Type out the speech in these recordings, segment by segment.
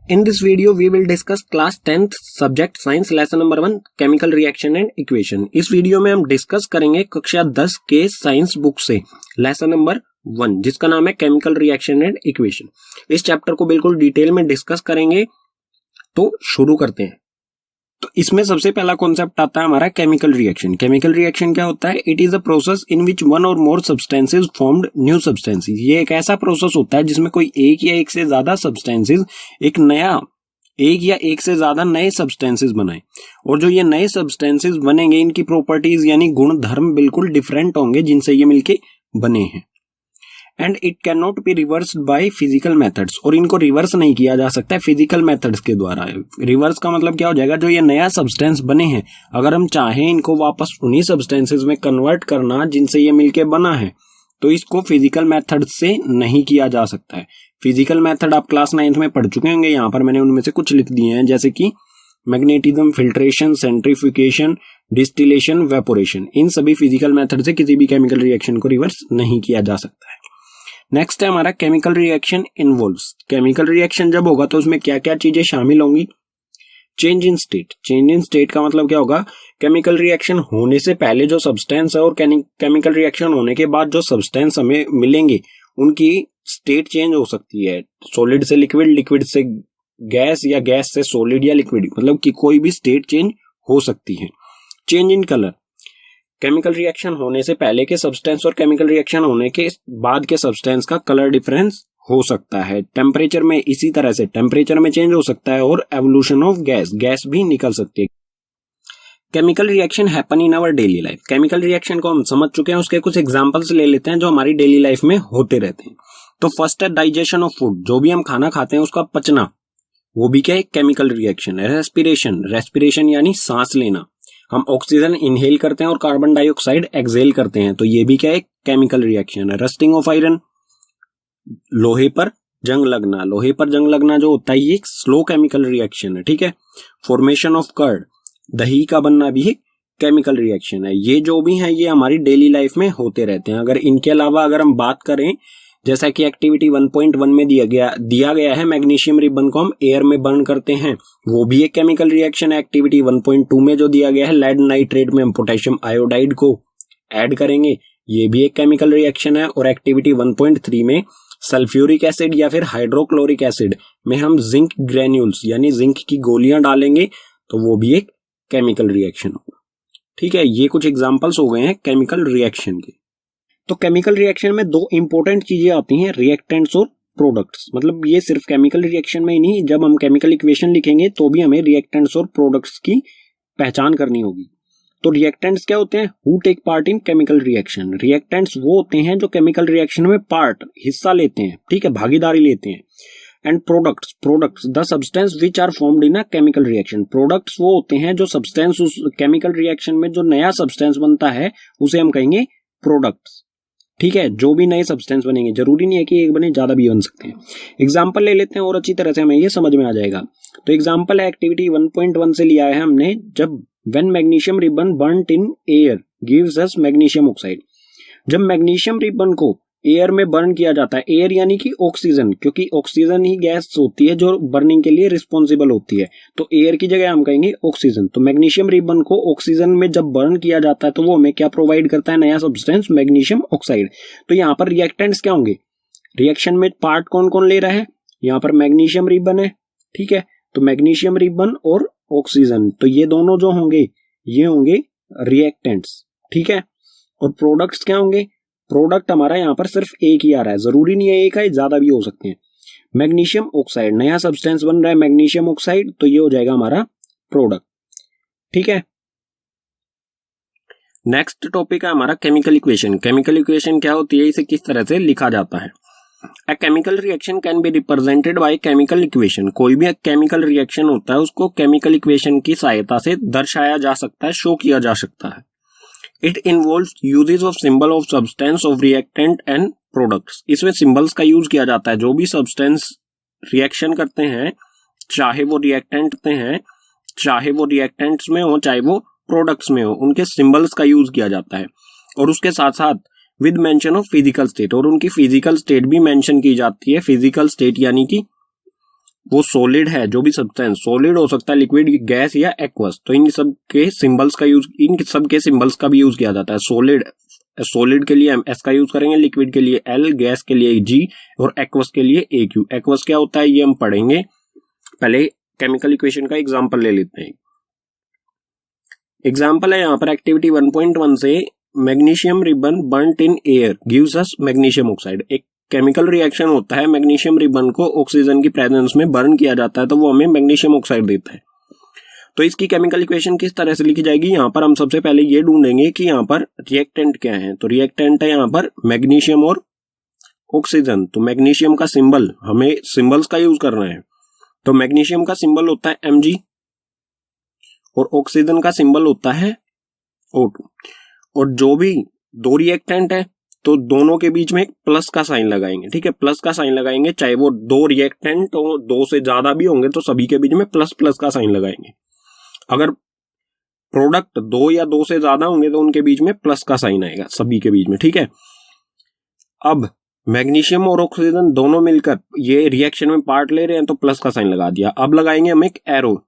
In this video, we will discuss class 10th subject science lesson number 1 chemical reaction and equation। इस video में हम discuss करेंगे कक्षा 10 के साइंस बुक से लेसन नंबर 1 जिसका नाम है केमिकल रिएक्शन एंड इक्वेशन। इस चैप्टर को बिल्कुल डिटेल में डिस्कस करेंगे, तो शुरू करते हैं। तो इसमें सबसे पहला कॉन्सेप्ट आता है हमारा केमिकल रिएक्शन। केमिकल रिएक्शन क्या होता है? It is a process in which one or more substances formed new substances. ये एक ऐसा प्रोसेस होता है जिसमें कोई एक या एक से ज्यादा सब्सटेंसेस एक या एक से ज्यादा नए सब्सटेंसेस बनाए, और जो ये नए सब्सटेंसेस बनेंगे इनकी प्रॉपर्टीज यानी गुण धर्म बिल्कुल डिफरेंट होंगे जिनसे ये मिलके बने हैं। And it can not be reversed by physical methods, और इनको रिवर्स नहीं किया जा सकता है फिजिकल मेथड्स के द्वारा। रिवर्स का मतलब क्या हो जाएगा? जो ये नया सब्सटेंस बने हैं, अगर हम चाहें इनको वापस उन्हीं सब्सटेंसेस में कन्वर्ट करना जिनसे ये मिलके बना है, तो इसको फिजिकल मेथड से नहीं किया जा सकता है। फिजिकल मेथड आप क्लास 9th में पढ़ चुके होंगे, यहाँ पर मैंने उनमें से कुछ लिख दिए हैं, जैसे कि मैग्नेटिज्म, फिल्ट्रेशन, सेंट्रीफ्यूगेशन, डिस्टिलेशन, वेपोरेशन। इन सभी फिजिकल मेथड से किसी भी केमिकल रिएक्शन को रिवर्स नहीं किया जा सकता है। नेक्स्ट है हमारा chemical reaction involves. Chemical reaction जब होगा तो उसमें क्या क्या चीजें शामिल होंगी? Change in state. Change in state का मतलब क्या होगा? केमिकल रिएक्शन होने से पहले जो सब्सटेंस है और केमिकल रिएक्शन होने के बाद जो सब्सटेंस हमें मिलेंगे उनकी स्टेट चेंज हो सकती है। सॉलिड से लिक्विड, लिक्विड से गैस, या गैस से सॉलिड या लिक्विड, मतलब कि कोई भी स्टेट चेंज हो सकती है। Change in colour. Chemical reaction होने से पहले के सब्सटेंस और केमिकल रिएक्शन होने के बाद के सब्सटेंस का कलर डिफरेंस हो सकता है। टेम्परेचर में इसी तरह से टेम्परेचर में चेंज हो सकता है, और एवोल्यूशन ऑफ गैस, गैस भी निकल सकती है। Chemical reaction happen in our daily life. Chemical reaction को हम समझ चुके हैं, उसके कुछ एग्जांपल्स ले लेते हैं जो हमारी डेली लाइफ में होते रहते हैं। तो फर्स्ट है डाइजेशन ऑफ फूड। जो भी हम खाना खाते हैं उसका पचना, वो भी क्या है? केमिकल रिएक्शन है। रेस्पिरेशन, रेस्पिरेशन यानी सांस लेना। हम ऑक्सीजन इनहेल करते हैं और कार्बन डाइऑक्साइड एक्सहेल करते हैं, तो ये भी क्या है? केमिकल रिएक्शन है। रस्टिंग ऑफ आयरन, लोहे पर जंग लगना। लोहे पर जंग लगना जो होता है ये एक स्लो केमिकल रिएक्शन है, ठीक है। फॉर्मेशन ऑफ कर्ड, दही का बनना भी एक केमिकल रिएक्शन है। ये जो भी है ये हमारी डेली लाइफ में होते रहते हैं। अगर इनके अलावा अगर हम बात करें, जैसा कि एक्टिविटी 1.1 में दिया गया है, मैग्नीशियम रिबन को हम एयर में बर्न करते हैं, वो भी एक केमिकल रिएक्शन है। एक्टिविटी 1.2 में जो दिया गया है, लेड नाइट्रेट में हम पोटेशियम आयोडाइड को ऐड करेंगे, ये भी एक केमिकल रिएक्शन है। और एक्टिविटी 1.3 में सल्फ्यूरिक एसिड या फिर हाइड्रोक्लोरिक एसिड में हम जिंक ग्रेन्यूल्स यानी जिंक की गोलियां डालेंगे, तो वो भी एक केमिकल रिएक्शन होगा, ठीक है। ये कुछ एग्जाम्पल्स हो गए हैं केमिकल रिएक्शन के। तो केमिकल रिएक्शन में दो इंपॉर्टेंट चीजें आती हैं, रिएक्टेंट्स और प्रोडक्ट्स। मतलब ये सिर्फ केमिकल रिएक्शन में ही नहीं, जब हम केमिकल इक्वेशन लिखेंगे तो भी हमें रिएक्टेंट्स और प्रोडक्ट्स की पहचान करनी होगी। तो रिएक्टेंट्स क्या होते हैं? Who take part in chemical reaction. Reactants वो होते हैं जो केमिकल रिएक्शन में हिस्सा लेते हैं, ठीक है, भागीदारी लेते हैं। And products the substance which are formed in a chemical reaction. Products वो होते हैं जो सब्सटेंस उस केमिकल रिएक्शन में जो नया सब्सटेंस बनता है उसे हम कहेंगे प्रोडक्ट्स, ठीक है। जो भी नए सब्सटेंस बनेंगे, जरूरी नहीं है कि एक बने, ज्यादा भी बन सकते हैं। एग्जांपल ले लेते हैं और अच्छी तरह से हमें ये समझ में आ जाएगा। तो एग्जांपल है एक्टिविटी 1.1 से लिया है हमने, जब when magnesium ribbon burned in air gives us magnesium oxide. जब मैग्नीशियम रिबन को एयर में बर्न किया जाता है, एयर यानी कि ऑक्सीजन, क्योंकि ऑक्सीजन ही गैस होती है जो बर्निंग के लिए रिस्पॉन्सिबल होती है, तो एयर की जगह हम कहेंगे ऑक्सीजन। तो मैग्नीशियम रिबन को ऑक्सीजन में जब बर्न किया जाता है तो वो हमें क्या प्रोवाइड करता है? नया सब्सटेंस, मैग्नीशियम ऑक्साइड। तो यहाँ पर रिएक्टेंट्स क्या होंगे? रिएक्शन में पार्ट कौन कौन ले रहा है? यहाँ पर मैग्नीशियम रिबन है, ठीक है। तो मैग्नीशियम रिबन और ऑक्सीजन, तो ये दोनों जो होंगे ये होंगे रिएक्टेंट्स, ठीक है। और प्रोडक्ट्स क्या होंगे? प्रोडक्ट हमारा यहाँ पर सिर्फ एक ही आ रहा है, जरूरी नहीं है एक है, ज्यादा भी हो सकते हैं। मैग्नीशियम ऑक्साइड, नया सब्सटेंस बन रहा है मैग्नीशियम ऑक्साइड, तो ये हो जाएगा हमारा प्रोडक्ट, ठीक है। नेक्स्ट टॉपिक है हमारा केमिकल इक्वेशन। केमिकल इक्वेशन क्या होती है, इसे किस तरह से लिखा जाता है? A chemical reaction can be represented by chemical equation। कोई भी केमिकल रिएक्शन होता है उसको केमिकल इक्वेशन की सहायता से दर्शाया जा सकता है, शो किया जा सकता है। It involves uses of symbol of substance of reactant and products। इसमें सिंबल्स का यूज किया जाता है। जो भी सब्सटेंस रिएक्शन करते हैं, चाहे वो रिएक्टेंट हैं, चाहे वो रिएक्टेंट्स में हो, चाहे वो प्रोडक्ट्स में हो, उनके सिंबल्स का यूज किया जाता है। और उसके साथ साथ with mention of physical state, और उनकी फिजिकल स्टेट भी मेंशन की जाती है। फिजिकल स्टेट यानी कि वो सॉलिड है, जो भी सब्सटेंस सॉलिड हो सकता है, लिक्विड, गैस या एक्वस, तो इन सब के सिंबल्स का यूज, इन सब के सिंबल्स का भी यूज किया जाता है। सॉलिड के लिए हम एस का यूज करेंगे, लिक्विड के लिए एल, गैस के लिए जी और एक्वस के लिए ए क्यू। एक्वस क्या होता है ये हम पढ़ेंगे, पहले केमिकल इक्वेशन का एग्जांपल ले लेते हैं। एग्जांपल है यहाँ पर एक्टिविटी 1.1 से, magnesium ribbon burnt in air gives us magnesium oxide. एक केमिकल रिएक्शन होता है, मैग्नीशियम रिबन को ऑक्सीजन की प्रेजेंस में बर्न किया जाता है तो वो हमें मैग्नीशियम ऑक्साइड देता है। तो इसकी केमिकल इक्वेशन किस तरह से लिखी जाएगी, यहाँ पर हम सबसे पहले ये ढूंढेंगे कि यहाँ पर रिएक्टेंट क्या है। तो रिएक्टेंट है यहाँ पर मैग्नीशियम और ऑक्सीजन। तो मैग्नीशियम का सिंबल, हमें सिंबल्स का यूज करना है, तो मैग्नीशियम का सिंबल होता है Mg और ऑक्सीजन का सिंबल होता है O2। और जो भी दो रिएक्टेंट है तो दोनों के बीच में एक प्लस का साइन लगाएंगे, ठीक है, प्लस का साइन लगाएंगे, चाहे वो दो रिएक्टेंट तो दो से ज्यादा भी होंगे तो सभी के बीच में प्लस प्लस का साइन लगाएंगे। अगर प्रोडक्ट दो या दो से ज्यादा होंगे तो उनके बीच में प्लस का साइन आएगा सभी के बीच में, ठीक है। अब मैग्नीशियम और ऑक्सीजन दोनों मिलकर ये रिएक्शन में पार्ट ले रहे हैं तो प्लस का साइन लगा दिया। अब लगाएंगे हम एक एरो।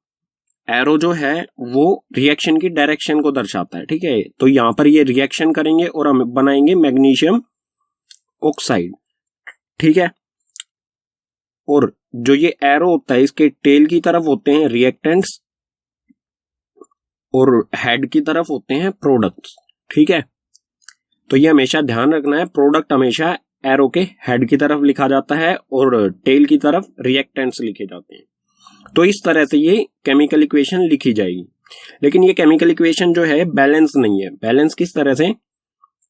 एरो जो है वो रिएक्शन की डायरेक्शन को दर्शाता है, ठीक है। तो यहां पर ये रिएक्शन करेंगे और हम बनाएंगे मैग्नीशियम ऑक्साइड, ठीक है। और जो ये एरो होता है इसके टेल की तरफ होते हैं रिएक्टेंट्स और हेड की तरफ होते हैं प्रोडक्ट्स, ठीक है। तो ये हमेशा ध्यान रखना है, प्रोडक्ट हमेशा एरो के हेड की तरफ लिखा जाता है और टेल की तरफ रिएक्टेंट्स लिखे जाते हैं। तो इस तरह से ये केमिकल इक्वेशन लिखी जाएगी। लेकिन ये केमिकल इक्वेशन जो है बैलेंस नहीं है। बैलेंस किस तरह से,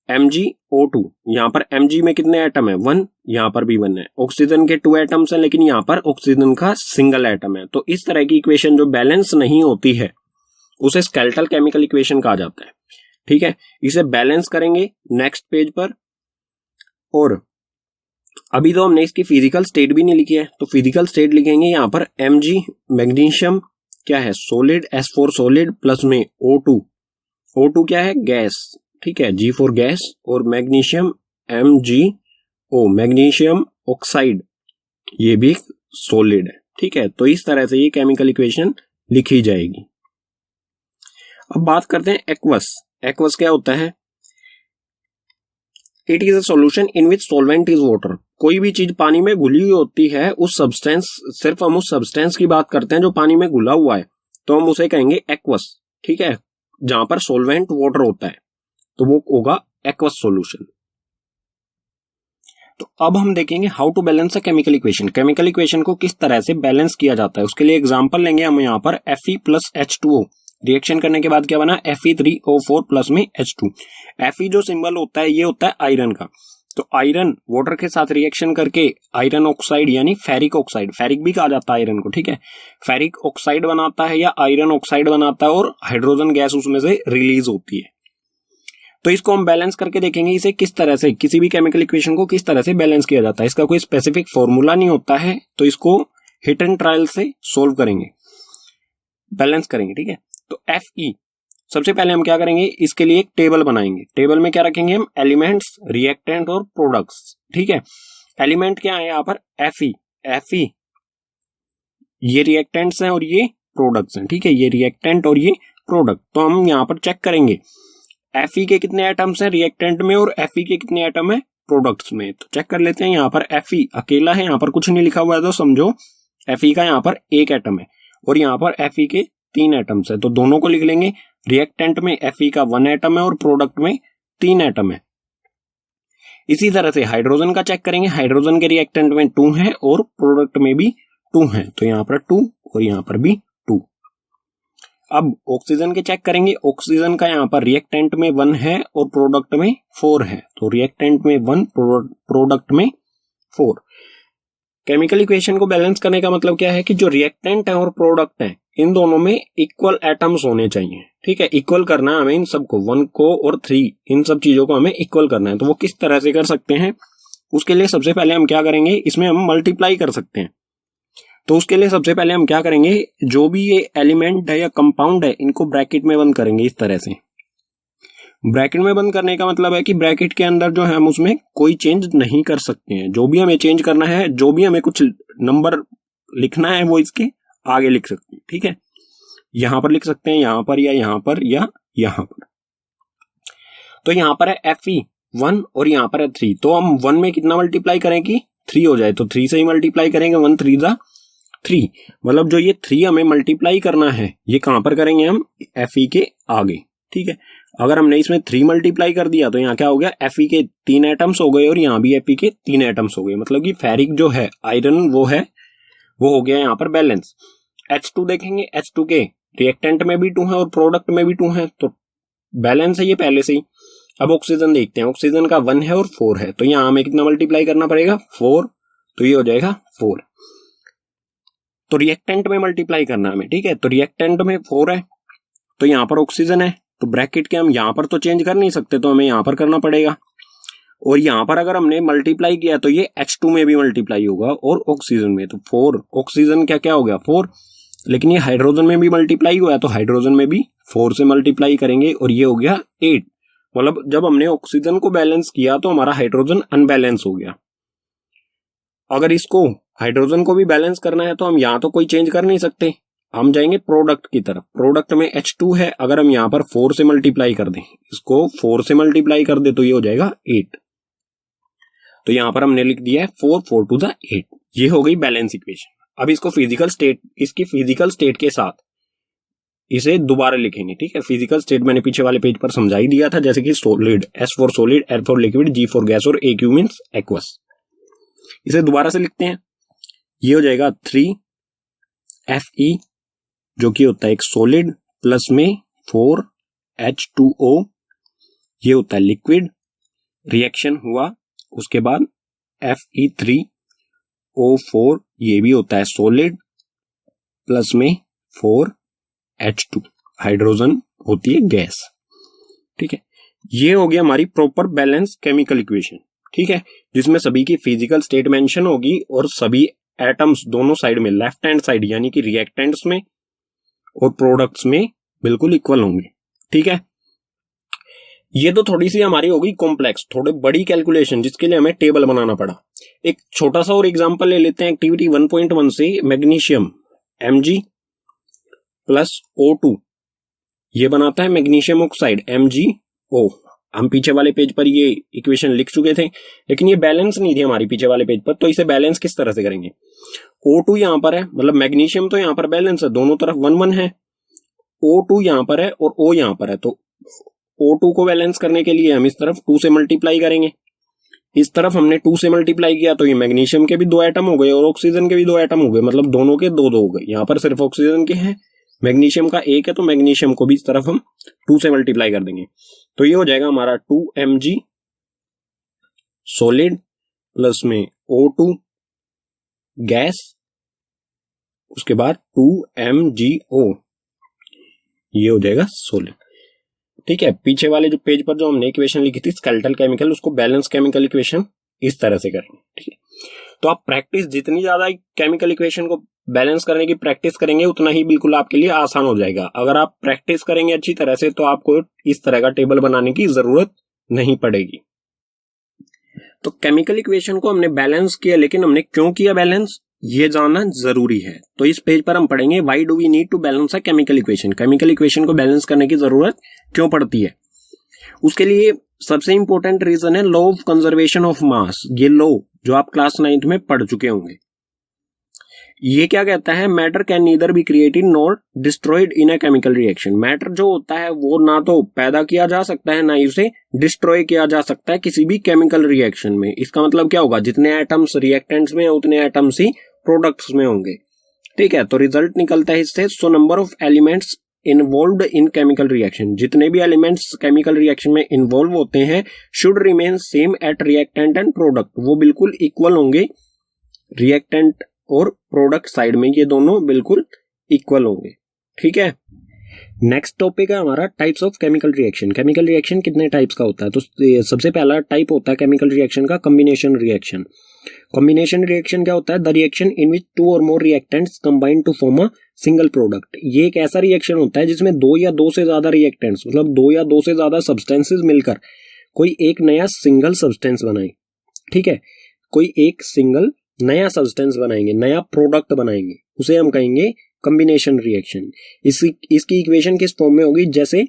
MgO2, यहाँ पर Mg में कितने एटम है, 1, यहाँ पर भी 1 है। ऑक्सीजन के 2 एटम्स हैं लेकिन यहाँ पर ऑक्सीजन का सिंगल एटम है। तो इस तरह की इक्वेशन जो बैलेंस नहीं होती है उसे स्केलेटल केमिकल इक्वेशन कहा जाता है, ठीक है। इसे बैलेंस करेंगे नेक्स्ट पेज पर। और अभी तो हमने इसकी फिजिकल स्टेट भी नहीं लिखी है, तो फिजिकल स्टेट लिखेंगे यहाँ पर Mg मैग्नीशियम क्या है, सॉलिड, S4 सॉलिड, प्लस में O2 क्या है, गैस, ठीक है, G4 गैस, और मैग्नीशियम MgO मैग्नीशियम ऑक्साइड, ये भी सॉलिड है, ठीक है। तो इस तरह से ये केमिकल इक्वेशन लिखी जाएगी। अब बात करते हैं एक्वस। एक्वस क्या होता है, it is a solution in which solvent is water. कोई भी चीज पानी में घुली हुई होती है, उस सब्सटेंस, सिर्फ हम उस सब्सटेंस की बात करते हैं जो पानी में घुला हुआ है, तो हम उसे कहेंगे एक्वस, ठीक है। जहां पर सॉल्वेंट वाटर होता है तो वो होगा एक्वस सॉल्यूशन। तो अब हम देखेंगे how to balance a chemical equation. Chemical equation को किस तरह से बैलेंस किया जाता है उसके लिए एग्जांपल लेंगे हम। यहाँ पर Fe प्लस H2O रिएक्शन करने के बाद क्या बना, Fe3O4 प्लस में H2। Fe जो सिंबल होता है ये होता है आयरन का। तो आयरन वाटर के साथ रिएक्शन करके आयरन ऑक्साइड यानी फेरिक ऑक्साइड, फेरिक भी कहा जाता है आयरन को, ठीक है, फेरिक ऑक्साइड बनाता है या आयरन ऑक्साइड बनाता है और हाइड्रोजन गैस उसमें से रिलीज होती है। तो इसको हम बैलेंस करके देखेंगे इसे किस तरह से, किसी भी केमिकल इक्वेशन को किस तरह से बैलेंस किया जाता है। इसका कोई स्पेसिफिक फॉर्मूला नहीं होता है, तो इसको हिट एंड ट्रायल से सोल्व करेंगे, बैलेंस करेंगे, ठीक है। तो Fe सबसे पहले हम क्या करेंगे, इसके लिए एक टेबल बनाएंगे। टेबल में क्या रखेंगे हम, एलिमेंट्स, रिएक्टेंट और प्रोडक्ट्स, ठीक है। एलिमेंट क्या है यहाँ पर, Fe ये रिएक्टेंट्स हैं और ये प्रोडक्ट्स हैं, ठीक है, ये रिएक्टेंट और ये प्रोडक्ट। तो हम यहाँ पर चेक करेंगे Fe के कितने एटम्स हैं रिएक्टेंट में और Fe के कितने एटम है प्रोडक्ट्स में। तो चेक कर लेते हैं। यहाँ पर Fe अकेला है, यहाँ पर कुछ नहीं लिखा हुआ है तो समझो Fe का यहाँ पर एक एटम है और यहाँ पर Fe के 3 एटम्स है, तो दोनों को लिख लेंगे। रिएक्टेंट में Fe का 1 एटम है और प्रोडक्ट में 3 एटम है। इसी तरह से हाइड्रोजन का चेक करेंगे। हाइड्रोजन के रिएक्टेंट में 2 है और प्रोडक्ट में भी 2 है, तो यहाँ पर 2 और यहाँ पर भी 2। अब ऑक्सीजन के चेक करेंगे। ऑक्सीजन का यहाँ पर रिएक्टेंट में 1 है और प्रोडक्ट में 4 है, तो रिएक्टेंट में 1, प्रोडक्ट में 4। केमिकल इक्वेशन को बैलेंस करने का मतलब क्या है कि जो रिएक्टेंट है और प्रोडक्ट है इन दोनों में इक्वल एटम्स होने चाहिए, ठीक है। इक्वल करना है हमें इन सबको, 1 को और 3, इन सब चीजों को हमें इक्वल करना है। तो वो किस तरह से कर सकते हैं, उसके लिए सबसे पहले हम क्या करेंगे, इसमें हम मल्टीप्लाई कर सकते हैं। तो उसके लिए सबसे पहले हम क्या करेंगे, जो भी ये एलिमेंट है या कंपाउंड है इनको ब्रैकेट में बंद करेंगे इस तरह से। ब्रैकेट में बंद करने का मतलब है कि ब्रैकेट के अंदर जो है हम उसमें कोई चेंज नहीं कर सकते हैं। जो भी हमें चेंज करना है, जो भी हमें कुछ नंबर लिखना है वो इसके आगे लिख सकते हैं, ठीक है। यहां पर लिख सकते हैं, यहां पर या यहां पर या यहां पर। तो यहां पर है Fe1 और यहां पर है 3, तो हम 1 में कितना मल्टीप्लाई करें कि 3 हो जाए, तो 3 से ही मल्टीप्लाई करेंगे, 1 3 जा 3, मतलब जो ये 3 हमें मल्टीप्लाई करना है ये कहां पर करेंगे हम, Fe के आगे, ठीक है। अगर हमने इसमें 3 मल्टीप्लाई कर दिया तो यहाँ क्या हो गया, Fe के 3 एटम्स हो गए और यहाँ भी Fe के 3 एटम्स हो गए, मतलब कि फेरिक जो है आयरन वो हो गया यहाँ पर बैलेंस। H2 देखेंगे, H2 के रिएक्टेंट में भी 2 है और प्रोडक्ट में भी 2 है, तो बैलेंस है ये पहले से ही। अब ऑक्सीजन देखते हैं, ऑक्सीजन का 1 है और 4 है, तो यहाँ हमें कितना मल्टीप्लाई करना पड़ेगा, 4, तो ये हो जाएगा 4। तो रिएक्टेंट में मल्टीप्लाई करना हमें, ठीक है। तो रिएक्टेंट में 4 है, तो यहाँ पर ऑक्सीजन है, तो ब्रैकेट के हम यहाँ पर तो चेंज कर नहीं सकते, तो हमें यहाँ पर करना पड़ेगा। और यहाँ पर अगर हमने मल्टीप्लाई किया तो ये H2 में भी मल्टीप्लाई होगा और ऑक्सीजन में, तो 4 ऑक्सीजन क्या हो गया 4, लेकिन ये हाइड्रोजन में भी मल्टीप्लाई हुआ है, तो हाइड्रोजन में भी 4 से मल्टीप्लाई करेंगे और ये हो गया 8। मतलब जब हमने ऑक्सीजन को बैलेंस किया तो हमारा हाइड्रोजन अनबैलेंस हो गया। अगर इसको हाइड्रोजन को भी बैलेंस करना है तो हम यहाँ तो कोई चेंज कर नहीं सकते, हम जाएंगे प्रोडक्ट की तरफ। प्रोडक्ट में H2 है, अगर हम यहाँ पर 4 से मल्टीप्लाई कर दें, इसको 4 से मल्टीप्लाई कर दे तो ये हो जाएगा 8। तो यहां पर हमने लिख दिया है 4 4 टू द 8, ये हो गई बैलेंस इक्वेशन। अब इसको फिजिकल स्टेट, इसकी फिजिकल स्टेट के साथ इसे दोबारा लिखेंगे, ठीक है। फिजिकल स्टेट मैंने पीछे वाले पेज पर समझा ही दिया था, जैसे कि solid, S for solid, L for liquid, G for gas और AQ मींस एक्वस। इसे दोबारा से लिखते हैं, ये हो जाएगा 3Fe जो कि होता है एक सोलिड, प्लस में 4H2O ये होता है लिक्विड, रिएक्शन हुआ उसके बाद Fe3O4 ये भी होता है सॉलिड, प्लस में 4H2 हाइड्रोजन होती है गैस, ठीक है। ये हो गया हमारी प्रॉपर बैलेंस केमिकल इक्वेशन, ठीक है, जिसमें सभी की फिजिकल स्टेट मेंशन होगी और सभी एटम्स दोनों साइड में, लेफ्ट हैंड साइड यानी कि रिएक्टेंट्स में और प्रोडक्ट्स में बिल्कुल इक्वल होंगे, ठीक है। ये तो थोड़ी सी हमारी होगी कॉम्प्लेक्स, थोड़ी बड़ी कैलकुलेशन, जिसके लिए हमें टेबल बनाना पड़ा। एक छोटा सा और एग्जांपल ले लेते हैं एक्टिविटी 1.1 से। मैग्नीशियम Mg प्लस O2 ये बनाता है मैग्नीशियम ऑक्साइड MgO। हम पीछे वाले पेज पर ये इक्वेशन लिख चुके थे, लेकिन ये बैलेंस नहीं थी हमारी पीछे वाले पेज पर, तो इसे बैलेंस किस तरह से करेंगे। O2 यहां पर है, मतलब मैग्नीशियम तो यहां पर बैलेंस है, दोनों तरफ 1 1 है। O2 यहां पर है और O यहां पर है, तो O2 को बैलेंस करने के लिए हम इस तरफ 2 से मल्टीप्लाई करेंगे, इस तरफ हमने 2 से मल्टीप्लाई किया तो ये मैग्नीशियम के भी 2 एटम हो गए और ऑक्सीजन के भी 2 एटम हो गए, मतलब दोनों के 2 2 हो गए। यहाँ पर सिर्फ ऑक्सीजन के हैं, मैग्नीशियम का 1 है, तो मैग्नीशियम को भी इस तरफ हम 2 से मल्टीप्लाई कर देंगे, तो ये हो जाएगा हमारा 2Mg सॉलिड प्लस में O2 गैस, उसके बाद 2MgO ये हो जाएगा सॉलिड, ठीक है। पीछे वाले जो पेज पर जो हमने इक्वेशन लिखी थी स्केलेटल केमिकल, उसको बैलेंस केमिकल इक्वेशन इस तरह से करेंगे, ठीक है। तो आप प्रैक्टिस जितनी ज्यादा केमिकल इक्वेशन को बैलेंस करने की प्रैक्टिस करेंगे उतना ही बिल्कुल आपके लिए आसान हो जाएगा। अगर आप प्रैक्टिस करेंगे अच्छी तरह से तो आपको इस तरह का टेबल बनाने की जरूरत नहीं पड़ेगी। तो केमिकल इक्वेशन को हमने बैलेंस किया, लेकिन हमने क्यों किया बैलेंस ये जानना जरूरी है। तो इस पेज पर हम पढ़ेंगे why do we need to balance a chemical equation, chemical equation को बैलेंस करने की जरूरत क्यों पड़ती है। उसके लिए सबसे इंपॉर्टेंट रीजन है law of conservation of mass. ये लॉ जो आप क्लास 9th में पढ़ चुके होंगे, ये क्या कहता है, matter can neither be created nor destroyed in a chemical reaction. Matter जो होता है वो ना तो पैदा किया जा सकता है ना ही उसे डिस्ट्रॉय किया जा सकता है किसी भी केमिकल रिएक्शन में। इसका मतलब क्या होगा, जितने एटम्स रिएक्टेंट्स में उतने एटम्स ही प्रोडक्ट्स में होंगे, ठीक है। तो रिजल्ट निकलता है इससे, so number of elements involved in chemical reaction, जितने भी एलिमेंट्स केमिकल रिएक्शन में इन्वॉल्व होते हैं should remain same at reactant and product, वो बिल्कुल इक्वल होंगे रिएक्टेंट और प्रोडक्ट साइड में, ये दोनों बिल्कुल इक्वल होंगे, ठीक है। नेक्स्ट टॉपिक है हमारा types of chemical reaction. Chemical reaction कितने टाइप्स का होता है, तो सबसे पहला टाइप होता है केमिकल रिएक्शन का कॉम्बिनेशन रिएक्शन। कॉम्बिनेशन रिएक्शन क्या होता है, the reaction in which 2 or more reactants combine to form a single product. ये एक ऐसा रिएक्शन होता है जिसमें 2 या 2 से ज्यादा रिएक्टेंट्स, मतलब 2 या 2 से ज्यादा सब्सटेंसेस मिलकर कोई एक नया सिंगल सब्सटेंस बनाए, ठीक है, कोई एक सिंगल नया सब्सटेंस बनाएंगे, नया प्रोडक्ट बनाएंगे, उसे हम कहेंगे कॉम्बिनेशन रिएक्शन। इसकी इक्वेशन किस फॉर्म में होगी, जैसे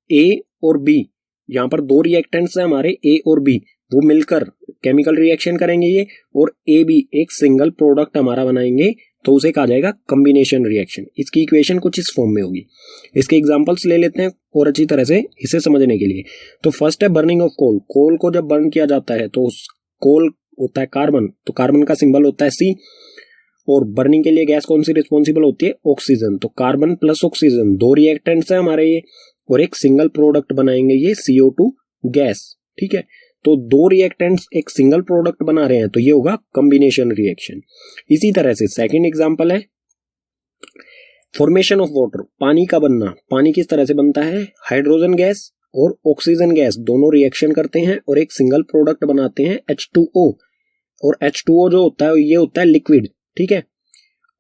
ए और बी, यहाँ पर दो रिएक्टेंट्स है हमारे ए और बी, वो मिलकर केमिकल रिएक्शन करेंगे ये, और ए बी एक सिंगल प्रोडक्ट हमारा बनाएंगे, तो उसे कहा जाएगा कॉम्बिनेशन रिएक्शन। इसकी इक्वेशन कुछ इस फॉर्म में होगी। इसके एग्जांपल्स ले लेते हैं और अच्छी तरह से इसे समझने के लिए। तो फर्स्ट है बर्निंग ऑफ कोल। कोल को जब बर्न किया जाता है तो उस कोल होता है कार्बन, तो कार्बन का सिंबल होता है सी, और बर्निंग के लिए गैस कौन सी रिस्पॉन्सिबल होती है, ऑक्सीजन। तो कार्बन प्लस ऑक्सीजन दो रिएक्टेंट्स है हमारे ये, और एक सिंगल प्रोडक्ट बनाएंगे ये CO2 गैस। ठीक है, तो दो रिएक्टेंट्स एक सिंगल प्रोडक्ट बना रहे हैं, तो ये होगा कॉम्बिनेशन रिएक्शन। इसी तरह से सेकंड एग्जांपल है फॉर्मेशन ऑफ वाटर, पानी का बनना। पानी किस तरह से बनता है, हाइड्रोजन गैस और ऑक्सीजन गैस दोनों रिएक्शन करते हैं और एक सिंगल प्रोडक्ट बनाते हैं H2O, और H2O जो होता है ये होता है लिक्विड। ठीक है,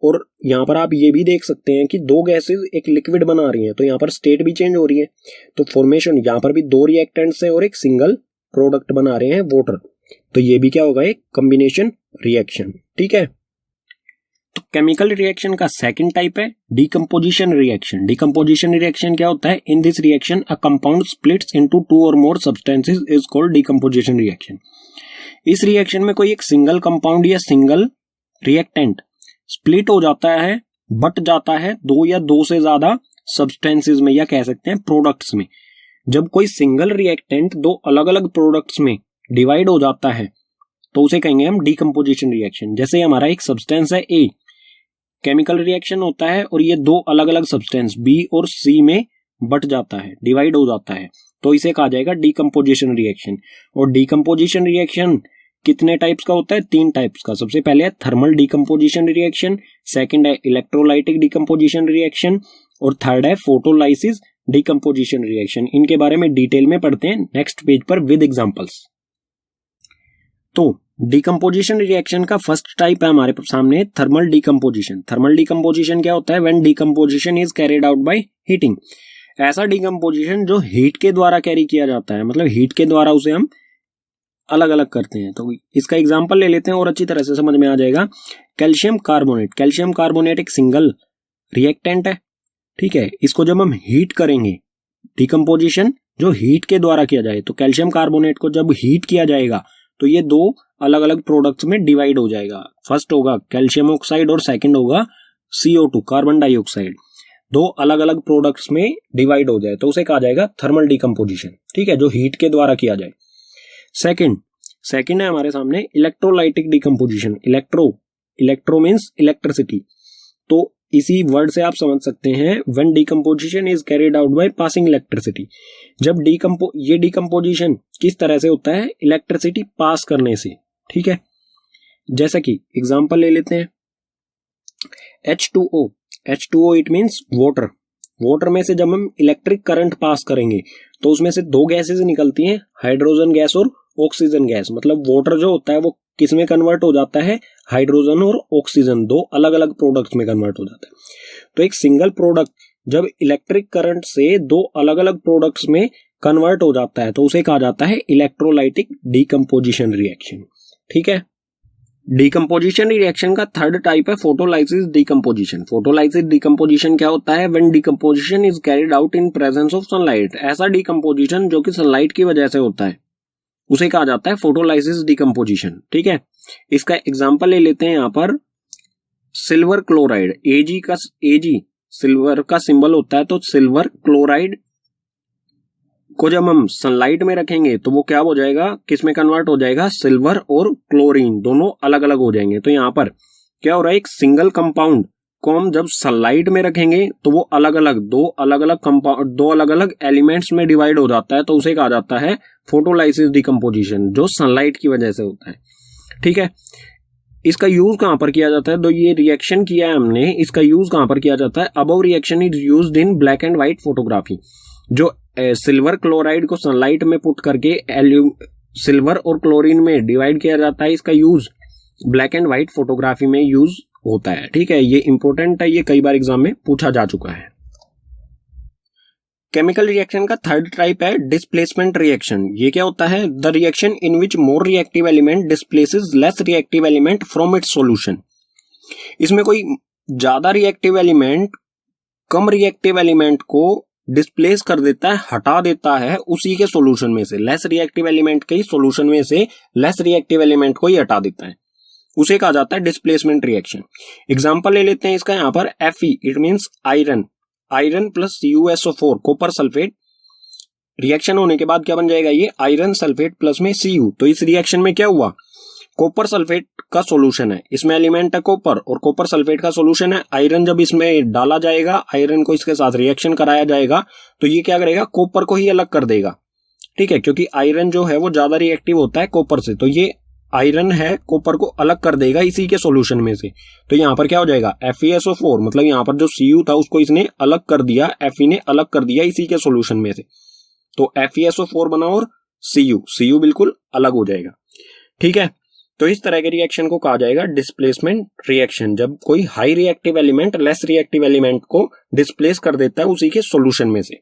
और यहाँ पर आप ये भी देख सकते हैं कि दो गैसेस एक लिक्विड बना रही हैं, तो यहाँ पर स्टेट भी चेंज हो रही है। तो फॉर्मेशन यहाँ पर भी दो रिएक्टेंट्स हैं और एक सिंगल प्रोडक्ट बना रहे हैं वाटर, तो ये भी क्या होगा, एक कॉम्बिनेशन रिएक्शन। ठीक है, तो केमिकल रिएक्शन का सेकंड टाइप है डीकंपोजिशन रिएक्शन। डीकंपोजिशन रिएक्शन क्या होता है, in this reaction a compound splits into 2 or more substances is called decomposition reaction. इस रिएक्शन में कोई एक सिंगल कंपाउंड या सिंगल रिएक्टेंट स्प्लिट हो जाता है, बट जाता है दो या दो से ज्यादा सब्सटेंसेस में, या कह सकते हैं प्रोडक्ट्स में। जब कोई सिंगल रिएक्टेंट दो अलग अलग प्रोडक्ट्स में डिवाइड हो जाता है तो उसे कहेंगे हम डीकंपोजिशन रिएक्शन। जैसे हमारा एक सब्सटेंस है ए, केमिकल रिएक्शन होता है और ये दो अलग अलग सब्सटेंस बी और सी में बट जाता है, डिवाइड हो जाता है, तो इसे कहा जाएगा डीकंपोजिशन रिएक्शन। और डीकंपोजिशन रिएक्शन कितने टाइप्स का होता है, 3 टाइप्स का। सबसे पहले है थर्मल डीकंपोजिशन रिएक्शन, सेकंड है इलेक्ट्रोलाइटिक डीकंपोजिशन रिएक्शन, और थर्ड है फोटोलाइसिस डीकंपोजिशन रिएक्शन। इनके बारे में डिटेल में पढ़ते हैं नेक्स्ट पेज पर विद एग्जांपल्स। तो डीकंपोजिशन रिएक्शन का फर्स्ट टाइप है हमारे सामने थर्मल डीकंपोजिशन। थर्मल डीकंपोजिशन क्या होता है, when decomposition is carried out by heating. ऐसा डीकंपोजिशन जो हीट के द्वारा कैरी किया जाता है, मतलब हीट के द्वारा उसे हम अलग अलग करते हैं। तो इसका एग्जांपल ले लेते हैं और अच्छी तरह से समझ में आ जाएगा। Calcium carbonate. कैल्शियम कार्बोनेट एक सिंगल रिएक्टेंट है। ठीक है, इसको जब हम हीट करेंगे, डीकंपोजिशन जो हीट के द्वारा किया जाए, तो कैल्शियम कार्बोनेट को जब हीट किया जाएगा तो ये दो अलग अलग प्रोडक्ट्स में डिवाइड हो जाएगा। फर्स्ट होगा कैल्शियम ऑक्साइड और सेकंड होगा CO2 कार्बन डाइऑक्साइड। दो अलग अलग प्रोडक्ट्स में डिवाइड हो जाए तो उसे कहा जाएगा थर्मल डीकंपोजिशन। ठीक है, जो हीट के द्वारा किया जाए। सेकंड है हमारे सामने electrolytic decomposition. Electro means electricity, तो इसी वर्ड से आप समझ सकते हैं when decomposition is carried out by passing electricity. जब ये डीकंपोजिशन किस तरह से होता है, इलेक्ट्रिसिटी पास करने से। ठीक है, जैसा कि एग्जांपल ले लेते हैं H2O it means water. Water में से जब हम इलेक्ट्रिक करंट पास करेंगे तो उसमें से दो गैसेस निकलती हैं, हाइड्रोजन गैस और ऑक्सीजन गैस। मतलब वाटर जो होता है वो किस में कन्वर्ट हो जाता है, हाइड्रोजन और ऑक्सीजन, दो अलग अलग प्रोडक्ट्स में कन्वर्ट हो जाता है। तो एक सिंगल प्रोडक्ट जब इलेक्ट्रिक करंट से दो अलग अलग प्रोडक्ट्स में कन्वर्ट हो जाता है तो उसे कहा जाता है इलेक्ट्रोलाइटिक डीकंपोजिशन रिएक्शन। ठीक है, डीकंपोजिशन रिएक्शन का थर्ड टाइप है फोटोलाइसिस डीकंपोजिशन। फोटोलाइसिस डीकंपोजिशन क्या होता है, when decomposition is carried out in presence of sunlight. ऐसा डीकंपोजिशन जो कि सनलाइट की वजह से होता है उसे कहा जाता है फोटोलाइसिस डीकंपोजिशन। ठीक है, इसका एग्जांपल ले लेते हैं यहाँ पर सिल्वर क्लोराइड। Ag सिल्वर का सिंबल होता है, तो सिल्वर क्लोराइड को जब हम सनलाइट में रखेंगे तो वो क्या हो जाएगा, किस में कन्वर्ट हो जाएगा, सिल्वर और क्लोरीन दोनों अलग अलग हो जाएंगे। तो यहाँ पर क्या हो रहा है, एक सिंगल कंपाउंड को हम जब सनलाइट में रखेंगे तो वो दो अलग अलग एलिमेंट्स में डिवाइड हो जाता है, तो उसे कहा जाता है फोटोलाइसिस डीकंपोजिशन, जो सनलाइट की वजह से होता है। ठीक है, इसका यूज कहां पर किया जाता है, तो ये रिएक्शन किया है हमने, इसका यूज कहां पर किया जाता है, above reaction is used in black and white photography. जो सिल्वर क्लोराइड को सनलाइट में पुट करके सिल्वर और क्लोरीन में डिवाइड किया जाता है, इसका use black and white photography में यूज होता है। ठीक है, ये इंपॉर्टेंट है, ये कई बार एग्जाम में पूछा जा चुका है। केमिकल रिएक्शन का थर्ड टाइप है डिस्प्लेसमेंट रिएक्शन। ये क्या होता है? The reaction in which more reactive element displaces less reactive element from its solution. इसमें कोई ज्यादा रिएक्टिव एलिमेंट कम रिएक्टिव एलिमेंट को डिस्प्लेस कर देता है, हटा देता है उसी के सॉल्यूशन में से। लेस रिएक्टिव एलिमेंट के सॉल्यूशन में से लेस रिएक्टिव एलिमेंट को ही हटा देता है, उसे कहा जाता है डिस्प्लेसमेंट रिएक्शन। एग्जांपल ले लेते हैं इसका यहाँ पर Fe, it means iron, iron plus CuSO4 copper sulphate. Reaction होने के बाद क्या बन जाएगा? ये आयरन सल्फेट प्लस में Cu। तो इस रिएक्शन में क्या हुआ? कॉपर सल्फेट का सॉल्यूशन है, इसमें एलिमेंट है कॉपर और कॉपर सल्फेट का सॉल्यूशन है आयरन। जब इसमें डाला जाएगा, आयरन को इसके साथ रिएक्शन कराया जाएगा, तो ये क्या करेगा? कॉपर को ही अलग कर देगा, ठीक है, क्योंकि आयरन जो है वो ज्यादा रिएक्टिव होता है कॉपर से, तो ये आयरन है कॉपर को अलग कर देगा इसी के सॉल्यूशन में से। तो यहाँ पर क्या हो जाएगा? FeSO4, मतलब यहाँ पर जो Cu था उसको इसने अलग कर दिया, Fe ने अलग कर दिया इसी के सॉल्यूशन में से, तो FeSO4 बना और Cu बिल्कुल अलग हो जाएगा, ठीक है। तो इस तरह के रिएक्शन को कहा जाएगा डिस्प्लेसमेंट रिएक्शन, जब कोई high reactive element less reactive element को डिस्प्लेस कर देता है उसी के सॉल्यूशन में से।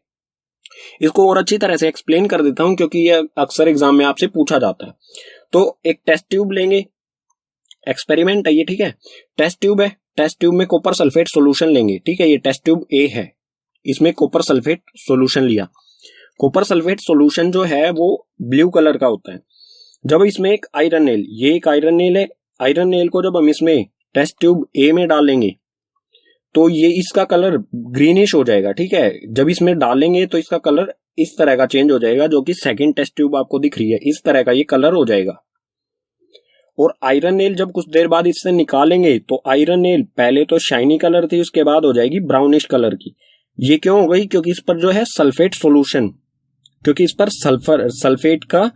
इसको और अच्छी तरह से एक्सप्लेन कर देता हूं क्योंकि यह अक्सर एग्जाम में आपसे पूछा जाता है। तो एक टेस्ट ट्यूब लेंगे, एक्सपेरिमेंट है ये, ठीक है, टेस्ट ट्यूब है, टेस्ट ट्यूब में कॉपर सल्फेट सॉल्यूशन लेंगे, ठीक है, ये टेस्ट ट्यूब A है, इसमें कॉपर सल्फेट सॉल्यूशन लिया। कॉपर सल्फेट सॉल्यूशन जो है वो ब्लू कलर का होता है। जब इसमें एक आयरन नेल, ये एक आयरन नेल है, आयरन नेल को जब हम इसमें टेस्ट ट्यूब A में डालेंगे तो ये इसका कलर ग्रीनिश हो जाएगा, ठीक है। जब इसमें डालेंगे तो इसका कलर इस तरह का चेंज हो जाएगा, जो कि सेकंड टेस्ट ट्यूब आपको दिख रही है, इस तरह का ये कलर हो जाएगा। और आयरन नेल जब कुछ देर बाद इससे निकालेंगे तो आयरन नेल पहले तो शाइनी कलर थी, उसके बाद हो जाएगी ब्राउनिश कलर की। ये क्यों हो गई? क्योंकि इस पर जो है सल्फेट सॉल्यूशन, क्योंकि इस पर सल्फेट का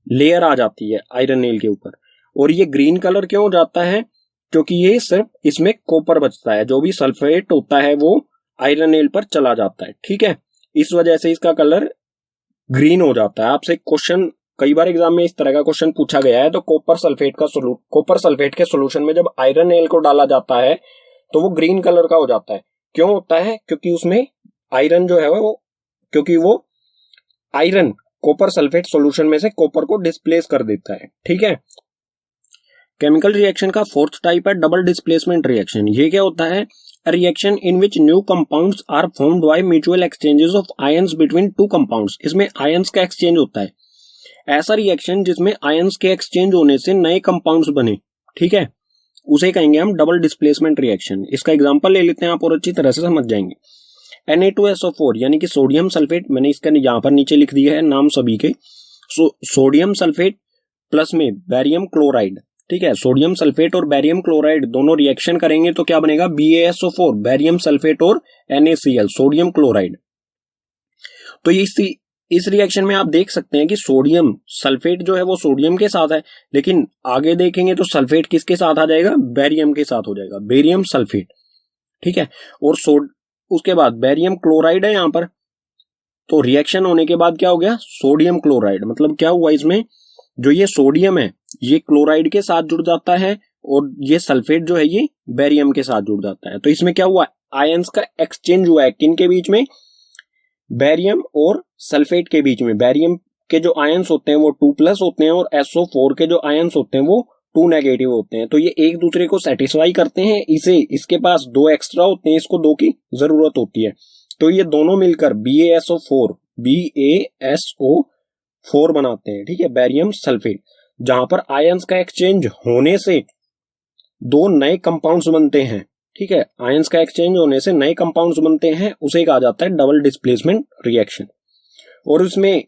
लेयर आ जाती है आयरन नेल के ऊपर। और ये ग्रीन कलर क्यों हो जाता है? क्योंकि ये सिर्फ इसमें कॉपर बचता है, जो भी सल्फेट होता है वो आयरन नेल पर चला जाता है, ठीक है, इस वजह से इसका कलर ग्रीन हो जाता है। आपसे क्वेश्चन कई बार एग्जाम में इस तरह का क्वेश्चन पूछा गया है। तो कॉपर सल्फेट के सॉल्यूशन में जब आयरन नेल को डाला जाता है तो वो ग्रीन कलर का हो जाता है। क्यों होता है? क्योंकि उसमें आयरन जो है क्योंकि वो आयरन कॉपर सल्फेट सॉल्यूशन में से कॉपर को डिस्प्लेस कर देता है, ठीक है। केमिकल रिएक्शन का फोर्थ टाइप है डबल डिस्प्लेसमेंट रिएक्शन। ये क्या होता है? Reaction in which new compounds are formed by mutual exchanges of ions between two compounds. इसमें आयंस का एक्सचेंज होता है, ऐसा रिएक्शन जिसमें आयंस के एक्सचेंज होने से नए कंपाउंड्स बने, ठीक है, उसे कहेंगे हम डबल डिस्प्लेसमेंट रिएक्शन। इसका एग्जांपल ले लेते हैं, आप और अच्छी तरह से समझ जाएंगे। Na2SO4 यानी कि सोडियम सल्फेट, मैंने इसका यहाँ पर नीचे लिख दिया है नाम सभी के। सोडियम सल्फेट प्लस में बैरियम क्लोराइड, ठीक है, सोडियम सल्फेट और बैरियम क्लोराइड दोनों रिएक्शन करेंगे तो क्या बनेगा? BaSO4, बैरियम सल्फेट और NaCl, सोडियम क्लोराइड। तो इस रिएक्शन में आप देख सकते हैं कि सोडियम सल्फेट जो है वो सोडियम के साथ है, लेकिन आगे देखेंगे तो सल्फेट किसके साथ आ जाएगा? बैरियम के साथ हो जाएगा, बैरियम सल्फेट, ठीक है। और उसके बाद बैरियम क्लोराइड है यहाँ पर, तो रिएक्शन होने के बाद क्या हो गया? Sodium chloride. मतलब क्या हुआ? इसमें जो ये सोडियम है ये क्लोराइड के साथ जुड़ जाता है और ये सल्फेट जो है ये बैरियम के साथ जुड़ जाता है। तो इसमें क्या हुआ? आयंस का एक्सचेंज हुआ है, किन के बीच में? बैरियम और सल्फेट के बीच में। बैरियम के जो आयंस होते हैं वो 2+ होते हैं और SO4 के जो आयंस होते हैं वो 2 नेगेटिव होते हैं। तो ये एक दूसरे को सेटिस्फाई करते हैं, इसके पास 2 एक्स्ट्रा होते हैं, इसको 2 की जरूरत होती है। तो ये दोनों मिलकर BaSO4 बनाते हैं, ठीक है, बैरियम सल्फेट, जहां पर आयंस का एक्सचेंज होने से 2 नए कंपाउंड्स बनते हैं, ठीक है, आयंस का एक्सचेंज होने से नए कंपाउंड्स बनते हैं, उसे कहा जाता है डबल डिस्प्लेसमेंट रिएक्शन। और उसमें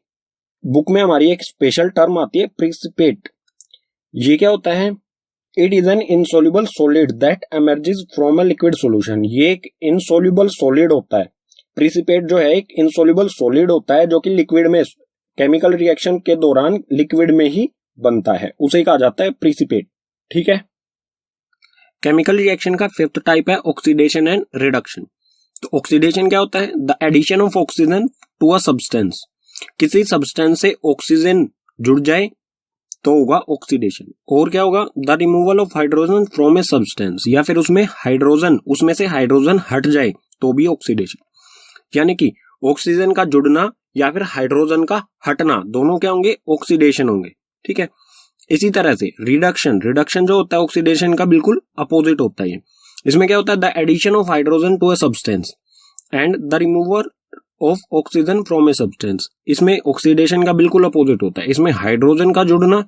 बुक में हमारी एक स्पेशल टर्म आती है प्रिसिपेट। ये क्या होता है? It is an insoluble solid that emerges from a liquid solution. ये एक इनसोल्यूबल सॉलिड होता है। प्रिसिपेट जो है एक इनसोल्यूबल सॉलिड होता है जो कि लिक्विड में केमिकल रिएक्शन के दौरान लिक्विड में ही बनता है, उसे कहा जाता है प्रिसिपेट, ठीक है। केमिकल रिएक्शन का फिफ्थ टाइप है ऑक्सीडेशन एंड रिडक्शन। तो ऑक्सीडेशन क्या होता है? The addition of oxygen to a substance. किसी सब्सटेंस से ऑक्सीजन जुड़ जाए तो होगा ऑक्सीडेशन। और क्या होगा? The removal of hydrogen from a substance, या फिर उसमें से हाइड्रोजन हट जाए तो भी ऑक्सीडेशन। यानी कि ऑक्सीजन का जुड़ना या फिर हाइड्रोजन का हटना, दोनों क्या होंगे, ऑक्सीडेशन होंगे। ठीक है, इसी तरह से रिडक्शन, रिडक्शन जो होता है ऑक्सीडेशन का बिल्कुल अपोजिट होता है। इसमें क्या होता है, the addition of hydrogen to a substance and the remover of oxygen from a substance. इसमें ऑक्सीडेशन का बिल्कुल अपोजिट होता है, इसमें हाइड्रोजन का जुड़ना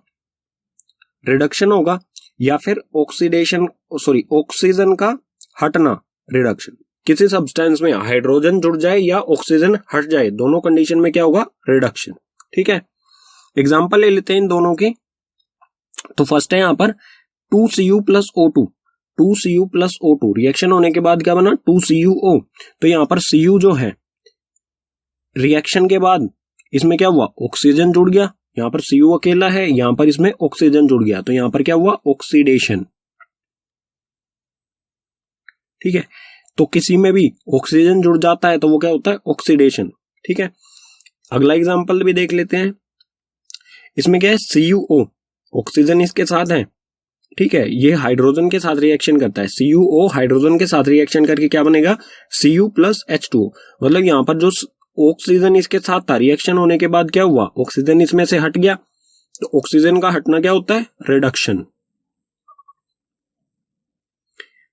रिडक्शन होगा या फिर ऑक्सीजन का हटना रिडक्शन। किसी सब्सटेंस में हाइड्रोजन जुड़ जाए या ऑक्सीजन हट जाए, दोनों कंडीशन में क्या होगा, रिडक्शन। ठीक है, एग्जांपल ले लेते हैं इन दोनों की। तो फर्स्ट है यहां पर 2Cu plus O2, 2Cu plus O2 reaction होने के बाद क्या बना, 2CuO। तो यहां पर Cu जो है रिएक्शन के बाद इसमें क्या हुआ, ऑक्सीजन जुड़ गया, यहां पर Cu अकेला है, यहां पर इसमें ऑक्सीजन जुड़ गया, तो यहां पर क्या हुआ, ऑक्सीडेशन। ठीक है, तो किसी में भी ऑक्सीजन जुड़ जाता है तो वो क्या होता है, ऑक्सीडेशन। ठीक है, अगला एग्जांपल भी देख लेते हैं। इसमें क्या है, CuO, ऑक्सीजन इसके साथ है। ठीक है, ये हाइड्रोजन के साथ रिएक्शन करता है, CuO हाइड्रोजन के साथ रिएक्शन करके क्या बनेगा, Cu प्लस H2O। मतलब यहां पर जो ऑक्सीजन इसके साथ था, रिएक्शन होने के बाद क्या हुआ, ऑक्सीजन इसमें से हट गया, तो ऑक्सीजन का हटना क्या होता है, रिडक्शन।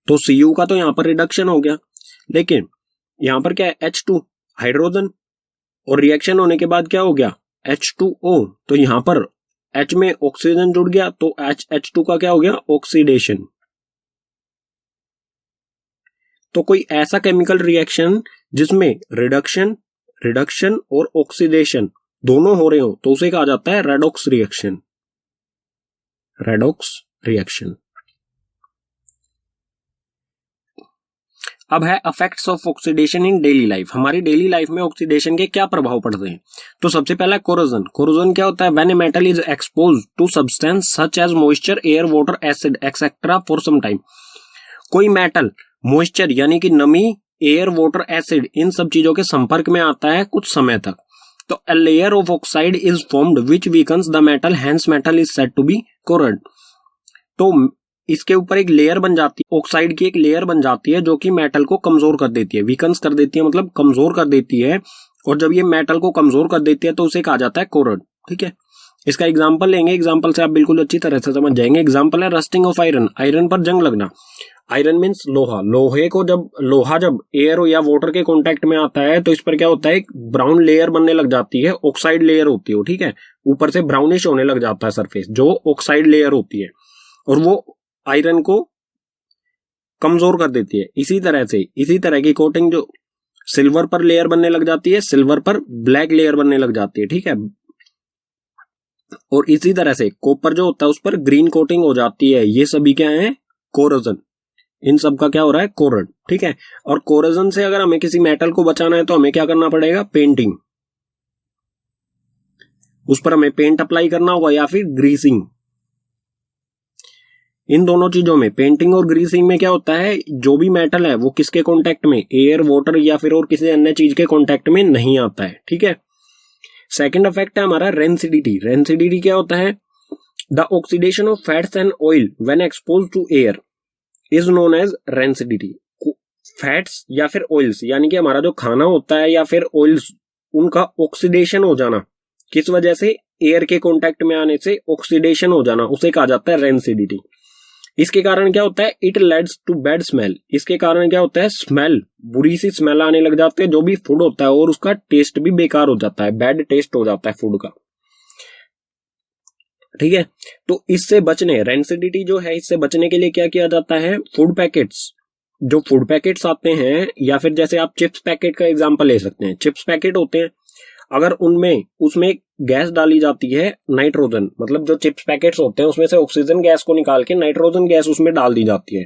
तो Cu का तो यहां पर रिडक्शन हो गया, लेकिन यहां पर क्या है, H2 हाइड्रोजन, और रिएक्शन होने के बाद क्या हो गया, H2O। तो यहां पर H में ऑक्सीजन जुड़ गया, तो H2 का क्या हो गया, ऑक्सीडेशन। तो कोई ऐसा केमिकल रिएक्शन जिसमें रिडक्शन और ऑक्सीडेशन दोनों हो रहे हो, तो उसे कहा जाता है रेडॉक्स रिएक्शन, रेडॉक्स रिएक्शन। अब है effects of oxidation in daily life. हमारी डेली लाइफ में ऑक्सीडेशन के क्या प्रभाव पड़ते हैं। तो सबसे पहला कोरोजन। कोरोजन क्या होता है, when a metal is exposed to substance such as moisture, air, water, acid etcetera for some time. कोई मेटल मॉइस्चर यानी कि नमी, एयर, वाटर, एसिड, इन सब चीजों के संपर्क में आता है कुछ समय तक, तो a layer of oxide is formed which weakens the metal, hence metal is said to be corrode. तो इसके ऊपर एक लेयर बन जाती है, ऑक्साइड की एक लेयर बन जाती है जो कि मेटल को कमजोर कर देती है, वीकन्स कर देती है, मतलब कमजोर कर देती है। और जब ये मेटल को कमजोर कर देती है तो उसे कहा जाता है कोरोड। ठीक है, इसका एग्जांपल लेंगे, एग्जांपल से आप बिल्कुल अच्छी तरह से समझ जाएंगे। एग्जांपल है रस्टिंग ऑफ आयरन, आयरन पर जंग लगना। आयरन मीन्स लोहा, लोहे को लोहा जब एयर या वाटर के कांटेक्ट में आता है तो इस पर क्या होता है, एक ब्राउन लेयर बनने लग जाती है, ऑक्साइड लेयर होती है। ठीक है, ऊपर से ब्राउनिश होने लग जाता है सरफेस, जो ऑक्साइड लेयर होती है, और वो आयरन को कमजोर कर देती है। इसी तरह की कोटिंग जो सिल्वर पर लेयर बनने लग जाती है, सिल्वर पर ब्लैक लेयर बनने लग जाती है। ठीक है, और इसी तरह से कॉपर जो होता है उस पर ग्रीन कोटिंग हो जाती है। ये सभी क्या है, कोरोजन। इन सब का क्या हो रहा है, कोरोड। ठीक है, और कोरोजन से अगर हमें किसी मेटल को बचाना है तो हमें क्या करना पड़ेगा, पेंटिंग, उस पर हमें पेंट अप्लाई करना होगा या फिर ग्रीसिंग। इन दोनों चीजों में, पेंटिंग और ग्रीसिंग में क्या होता है, जो भी मेटल है वो किसके कांटेक्ट में, एयर, वाटर या फिर और किसी अन्य चीज के कांटेक्ट में नहीं आता है। ठीक है, सेकंड इफेक्ट है हमारा रेंसिडिटी। रेंसिडिटी क्या होता है, the oxidation of fats and oil when exposed to air is known as rancidity. Fats या फिर ऑयल्स, यानी कि हमारा जो खाना होता है या फिर ऑयल्स, उनका ऑक्सीडेशन हो जाना, किस वजह से, एयर के कांटेक्ट में आने से ऑक्सीडेशन हो जाना, उसे कहा जाता है रेंसिडिटी। इसके कारण क्या होता है, it leads to bad smell. इसके कारण क्या होता है, स्मेल, बुरी सी स्मेल आने लग जाते हैं जो भी फूड होता है, और उसका टेस्ट भी बेकार हो जाता है, बैड टेस्ट हो जाता है फूड का। ठीक है, तो इससे बचने, रेंसिडिटी जो है, इससे बचने के लिए क्या किया जाता है, फूड पैकेट्स, जो फूड पैकेट्स आते हैं, या फिर जैसे आप चिप्स पैकेट का एग्जांपल ले सकते हैं। चिप्स पैकेट होते हैं, अगर उसमें गैस डाली जाती है नाइट्रोजन, मतलब जो चिप्स पैकेट्स होते हैं उसमें से ऑक्सीजन गैस को निकाल के नाइट्रोजन गैस उसमें डाल दी जाती है,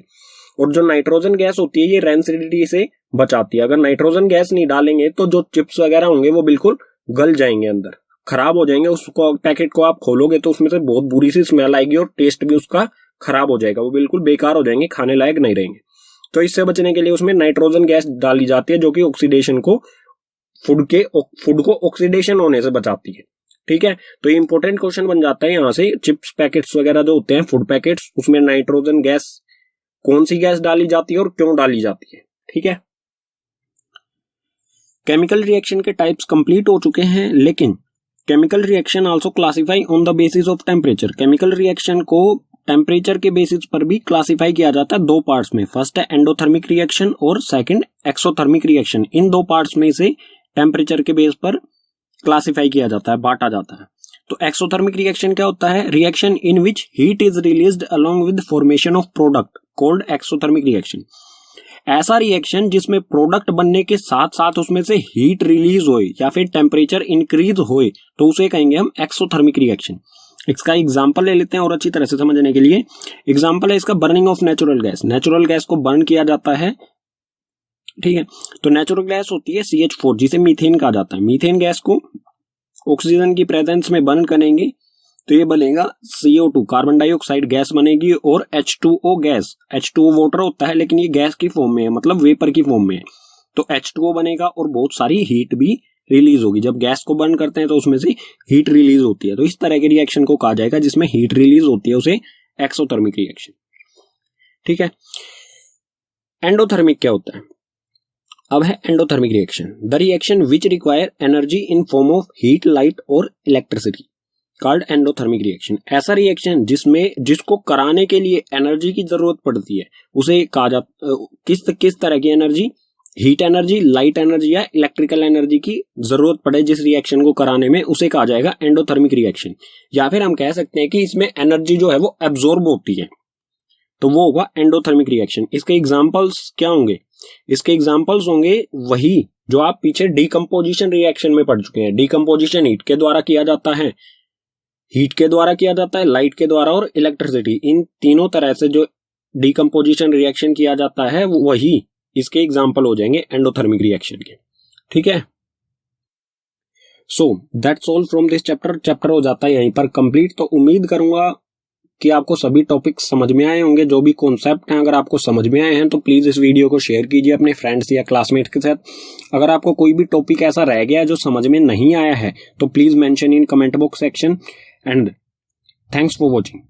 और जो नाइट्रोजन गैस होती है ये रेंसिडिटी से बचाती है। अगर नाइट्रोजन गैस नहीं डालेंगे तो जो चिप्स वगैरह होंगे वो बिल्कुल गल जाएंगे, अंदर खराब हो जाएंगे। उसको पैकेट को आप खोलोगे तो उसमें से बहुत बुरी सी स्मेल आएगी और टेस्ट भी उसका खराब हो जाएगा, वो बिल्कुल बेकार हो जाएंगे, खाने लायक नहीं रहेंगे। तो इससे बचने के लिए उसमें नाइट्रोजन गैस डाली जाती है जो कि ऑक्सीडेशन को, फूड को ऑक्सीडेशन होने से बचाती है। ठीक है, तो ये इंपॉर्टेंट क्वेश्चन बन जाता है यहाँ से। चिप्स पैकेट्स वगैरह जो होते हैं, फूड पैकेट्स, उसमें नाइट्रोजन गैस, कौन सी गैस डाली जाती है और क्यों डाली जाती है। ठीक है, केमिकल रिएक्शन के टाइप्स कंप्लीट हो चुके हैं, लेकिन chemical reaction also classify on the basis of temperature. Chemical reaction को टेम्परेचर के बेसिस पर भी क्लासिफाई किया जाता है दो पार्ट्स में। फर्स्ट है एंडोथर्मिक रिएक्शन और सेकंड एक्सोथर्मिक रिएक्शन। इन दो पार्ट्स में से टेम्परेचर के बेस पर क्लासिफाई किया जाता है, बांटा जाता है। तो एक्सोथर्मिक रिएक्शन क्या होता है? Reaction in which heat is released along with formation of product called exothermic reaction. ऐसा रिएक्शन जिसमें प्रोडक्ट बनने के साथ साथ उसमें से हीट रिलीज होए या फिर टेम्परेचर इंक्रीज होए तो उसे कहेंगे हम एक्सोथर्मिक रिएक्शन। इसका एग्जांपल ले लेते हैं और अच्छी तरह से समझने के लिए। एग्जांपल है इसका burning of natural gas. Natural gas को बर्न किया जाता है, ठीक है। तो नेचुरल गैस होती है CH4 जिसे मीथेन कहा जाता है। मीथेन गैस को ऑक्सीजन की प्रेजेंस में बर्न करेंगे तो ये बनेगा CO2 कार्बन डाइऑक्साइड गैस बनेगी और H2O गैस। H2O वाटर होता है लेकिन ये गैस की फॉर्म में है, मतलब वेपर की फॉर्म में है। तो H2O बनेगा और बहुत सारी हीट भी रिलीज होगी। जब गैस को बर्न करते हैं तो उसमें से हीट रिलीज होती है। तो इस तरह के रिएक्शन को कहा जाएगा जिसमें हीट रिलीज होती है, उसे एक्सोथर्मिक रिएक्शन, ठीक है। एंडोथर्मिक क्या होता है? अब है endothermic reaction, the reaction which require energy in form of heat, light और इलेक्ट्रिसिटी कॉल्ड एंडोथर्मिक रिएक्शन। ऐसा रिएक्शन जिसको कराने के लिए एनर्जी की जरूरत पड़ती है उसे कहा जाता, किस तरह की energy? Heat energy, light energy या इलेक्ट्रिकल एनर्जी की जरूरत पड़े जिस रिएक्शन को कराने में, उसे कहा जाएगा एंडोथर्मिक रिएक्शन। या फिर हम कह सकते हैं कि इसमें एनर्जी जो है वो एब्जॉर्ब होती है, तो वो होगा एंडोथर्मिक रिएक्शन। इसके एग्जांपल्स क्या होंगे? इसके एग्जांपल्स होंगे वही जो आप पीछे डीकंपोजिशन रिएक्शन में पढ़ चुके हैं। डीकंपोजिशन हीट के द्वारा किया जाता है, लाइट के द्वारा और इलेक्ट्रिसिटी, इन तीनों तरह से जो डीकंपोजिशन रिएक्शन किया जाता है वही इसके एग्जांपल हो जाएंगे एंडोथर्मिक रिएक्शन के, ठीक है। So that's all from this chapter हो जाता है यहीं पर कंप्लीट। तो उम्मीद करूंगा कि आपको सभी टॉपिक्स समझ में आए होंगे, जो भी कॉन्सेप्ट हैं। अगर आपको समझ में आए हैं तो प्लीज इस वीडियो को शेयर कीजिए अपने फ्रेंड्स या क्लासमेट के साथ। अगर आपको कोई भी टॉपिक ऐसा रह गया है जो समझ में नहीं आया है तो please mention in comment box section. And thanks for watching.